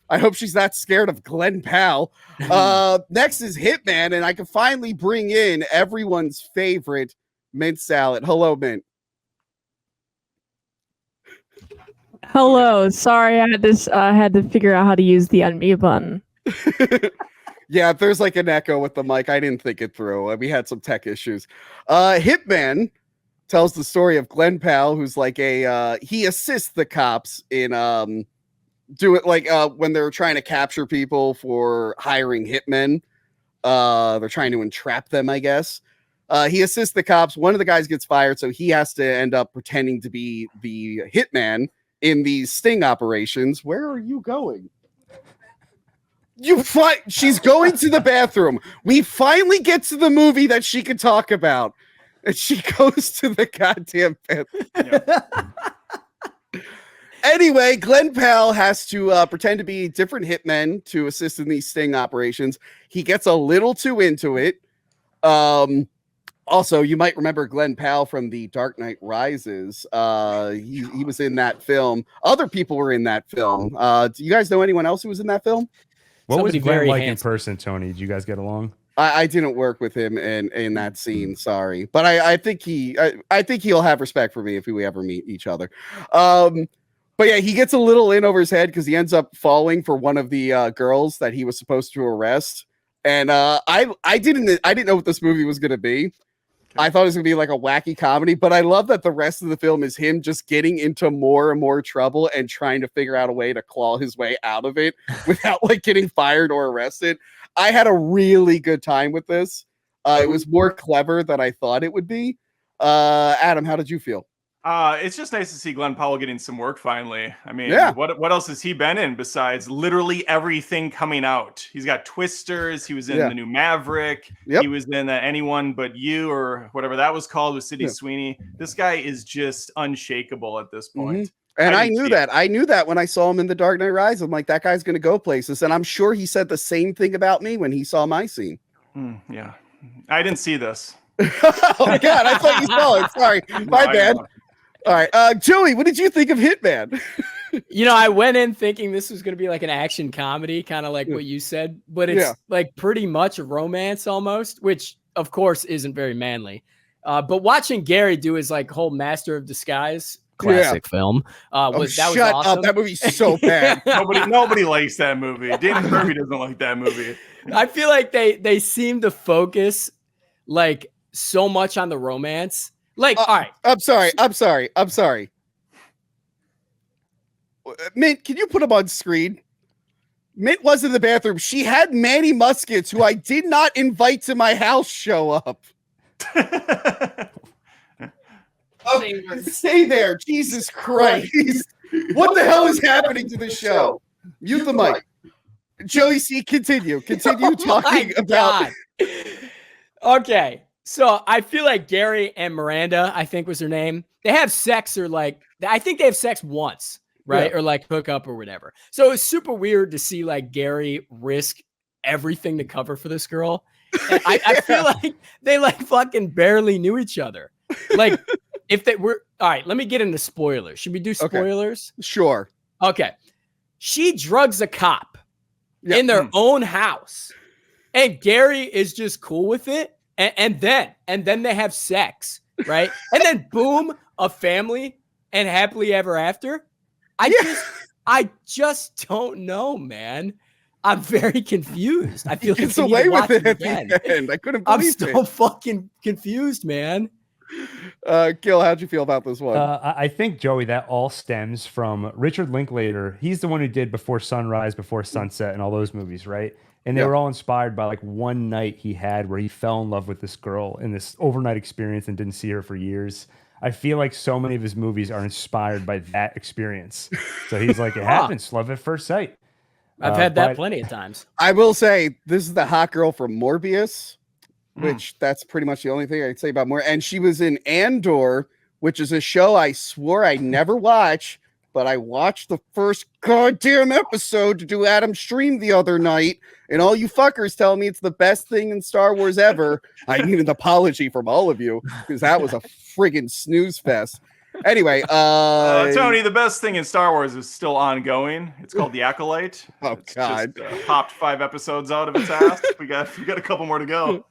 I hope she's not scared of Glenn Powell. Next is Hitman, and I can finally bring in everyone's favorite Mint Salad. Hello, Mint. Hello. Sorry, I had to figure out how to use the unmute button. Yeah, there's like an echo with the mic. I didn't think it through. We had some tech issues. Hitman tells the story of Glenn Powell, who's like he assists the cops in do it like when they're trying to capture people for hiring hitmen. They're trying to entrap them, I guess. He assists the cops. One of the guys gets fired, so he has to end up pretending to be the hitman in these sting operations. Where are you going? She's going to the bathroom. We finally get to the movie that she can talk about. And she goes to the goddamn bathroom. Yeah. Anyway, Glenn Powell has to pretend to be different hitmen to assist in these sting operations. He gets a little too into it. Also, you might remember Glenn Powell from The Dark Knight Rises. He was in that film. Other people were in that film. Do you guys know anyone else who was in that film? What was Glenn like in person, Tony? Did you guys get along? I didn't work with him in that scene. Sorry, but I think he'll have respect for me if we ever meet each other. But yeah, he gets a little in over his head because he ends up falling for one of the girls that he was supposed to arrest. And I didn't know what this movie was gonna be. I thought it was gonna be like a wacky comedy, but I love that the rest of the film is him just getting into more and more trouble and trying to figure out a way to claw his way out of it without like getting fired or arrested. I had a really good time with this. It was more clever than I thought it would be. Adam, how did you feel? It's just nice to see Glenn Powell getting some work finally. I mean, what else has he been in besides literally everything coming out? He's got Twisters. He was in the new Maverick. Yep. He was in Anyone But You or whatever that was called with Sydney Sweeney. This guy is just unshakable at this point. Mm-hmm. And I knew that. I knew that when I saw him in The Dark Knight Rises. I'm like, that guy's going to go places. And I'm sure he said the same thing about me when he saw my scene. Yeah. I didn't see this. Oh, God. I thought you saw it. Sorry. My bad. All right. Joey, what did you think of Hitman? I went in thinking this was going to be like an action comedy, kind of like what you said. But it's like pretty much a romance almost, which, of course, isn't very manly. But watching Gary do his like whole Master of Disguise classic film was awesome. Up. That movie's so bad. nobody likes that movie. Dana Kirby doesn't like that movie. I feel like they seem to focus like so much on the romance. Like, all right. I'm sorry. Mint, can you put him on screen? Mint was in the bathroom. She had Manny Muskets, who I did not invite to my house, show up. Stay there. Jesus Christ. What the hell is happening to the show? Mute the mic. Joey C, continue talking about. Okay. So I feel like Gary and Miranda, I think was her name. They have sex I think they have sex once, right? Yeah. Or like hook up or whatever. So it's super weird to see like Gary risk everything to cover for this girl. And I feel like they like fucking barely knew each other. Like if they were, all right, let me get into spoilers. Should we do spoilers? Okay. Sure. Okay. She drugs a cop in their own house and Gary is just cool with it. And then they have sex, right? And then boom, a family and happily ever after. I just don't know, man. I'm very confused. I feel like it's away with it at the end. I couldn't believe it. I'm so fucking confused, man. Gil, how'd you feel about this one? I think, Joey, that all stems from Richard Linklater. He's the one who did Before Sunrise, Before Sunset, and all those movies, right? And they were all inspired by like one night he had where he fell in love with this girl in this overnight experience and didn't see her for years. I feel like so many of his movies are inspired by that experience. So he's like, it happens, love at first sight. I've had that plenty of times. I will say this is the hot girl from Morbius, which that's pretty much the only thing I'd say about more. And she was in Andor, which is a show I swore I never watch, but I watched the first goddamn episode to do Adam's stream the other night, and all you fuckers tell me it's the best thing in Star Wars ever. I need an apology from all of you, because that was a friggin' snooze fest. Anyway, Tony, the best thing in Star Wars is still ongoing. It's called The Acolyte. Oh, God. Just popped 5 episodes out of its ass. We got a couple more to go.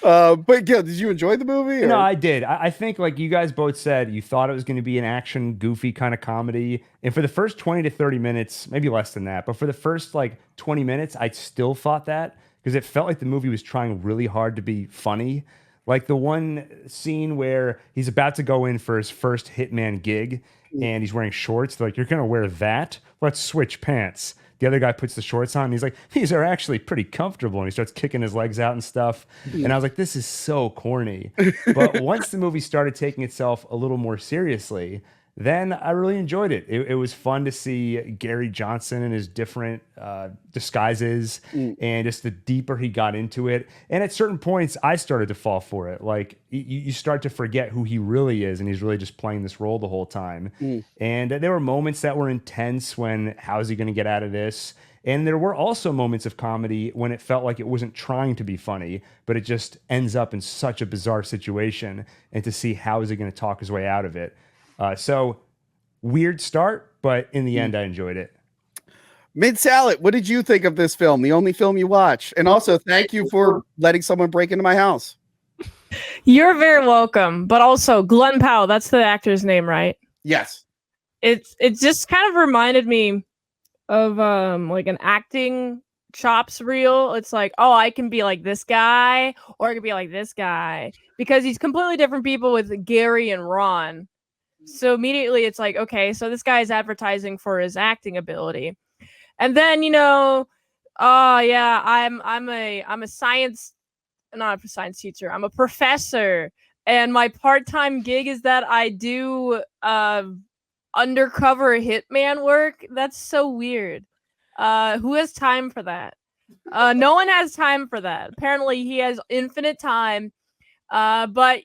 But Gil, did you enjoy the movie? Or? No, I did. I think, like you guys both said, you thought it was going to be an action, goofy kind of comedy. And for the first 20 to 30 minutes, maybe less than that, but for the first like 20 minutes, I still thought that because it felt like the movie was trying really hard to be funny. Like the one scene where he's about to go in for his first hitman gig and he's wearing shorts. They're like, you're going to wear that? Let's switch pants. The other guy puts the shorts on and he's like, these are actually pretty comfortable. And he starts kicking his legs out and stuff. And I was like, this is so corny. But once the movie started taking itself a little more seriously, then I really enjoyed it. It was fun to see Gary Johnson and his different disguises and just the deeper he got into it. And at certain points, I started to fall for it. Like you start to forget who he really is, and he's really just playing this role the whole time. And there were moments that were intense when, how is he going to get out of this? And there were also moments of comedy when it felt like it wasn't trying to be funny, but it just ends up in such a bizarre situation. And to see how is he going to talk his way out of it. So weird start, but in the end, I enjoyed it. Mid Salad, what did you think of this film? The only film you watch, and also thank you for letting someone break into my house. You're very welcome. But also, Glenn Powell, that's the actor's name, right? Yes. It just kind of reminded me of like an acting chops reel. It's like, oh, I can be like this guy, or I can be like this guy, because he's completely different people with Gary and Ron. So immediately it's like, okay, so this guy is advertising for his acting ability. And then, oh yeah, I'm a science, not a science teacher, I'm a professor. And my part-time gig is that I do undercover hitman work. That's so weird. Who has time for that? No one has time for that. Apparently he has infinite time. But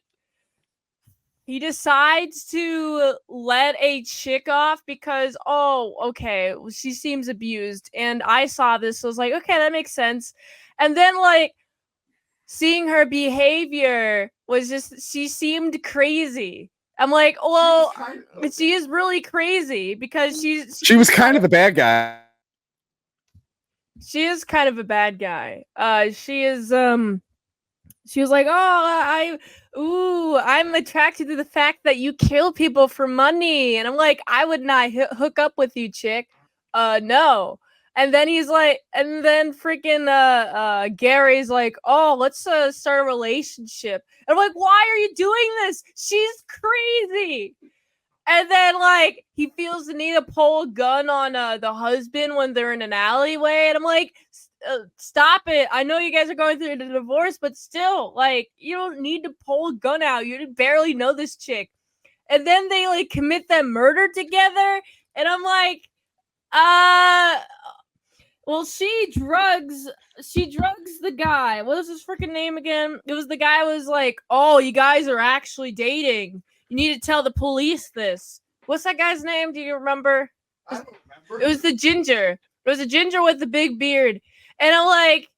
he decides to let a chick off because, oh, okay, she seems abused. And I saw this, so I was like, okay, that makes sense. And then, like, seeing her behavior was just, she seemed crazy. I'm like, well, she is really crazy because she was kind of the bad guy. She is kind of a bad guy. She is, she was like, oh, I'm attracted to the fact that you kill people for money. And I'm like, I would not hook up with you, chick. No. And then he's like, and then freaking Gary's like, oh, let's start a relationship. And I'm like, why are you doing this? She's crazy. And then, like, he feels the need to pull a gun on the husband when they're in an alleyway. And I'm like, stop it. I know you guys are going through the divorce, but still, like, you don't need to pull a gun out. You barely know this chick. And then they, like, commit that murder together. And I'm like, well, she drugs the guy. What was his freaking name again? It was the guy who was like, oh, you guys are actually dating. You need to tell the police this. What's that guy's name? Do you remember? I don't remember. It was the ginger. It was a ginger with the big beard. And I'm like,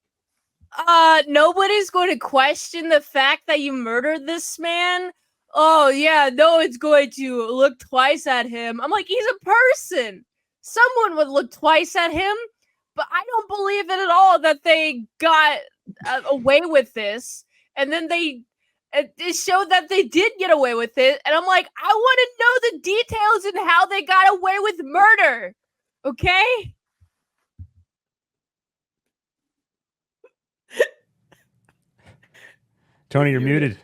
nobody's going to question the fact that you murdered this man. Oh, yeah, no one's going to look twice at him. I'm like, he's a person. Someone would look twice at him. But I don't believe it at all that they got away with this. And then it showed that they did get away with it. And I'm like, I want to know the details and how they got away with murder. Okay? Tony, you're muted.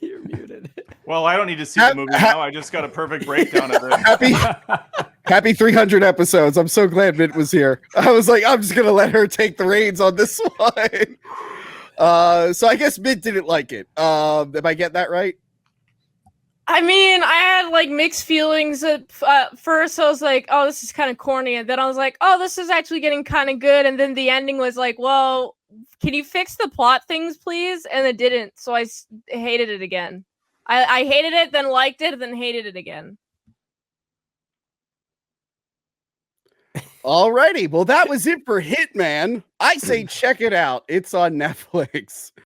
You're muted. Well, I don't need to see the movie now. I just got a perfect breakdown of it. Happy 300 episodes. I'm so glad Mint was here. I was like, I'm just going to let her take the reins on this one. So I guess Mint didn't like it. Am I getting that right? I mean, I had like mixed feelings at first. I was like, oh, this is kind of corny. And then I was like, oh, this is actually getting kind of good. And then the ending was like, well, can you fix the plot things, please? And it didn't. So I hated it again. I hated it, then liked it, then hated it again. Alrighty. Well, that was it for Hitman. I say check it out. It's on Netflix.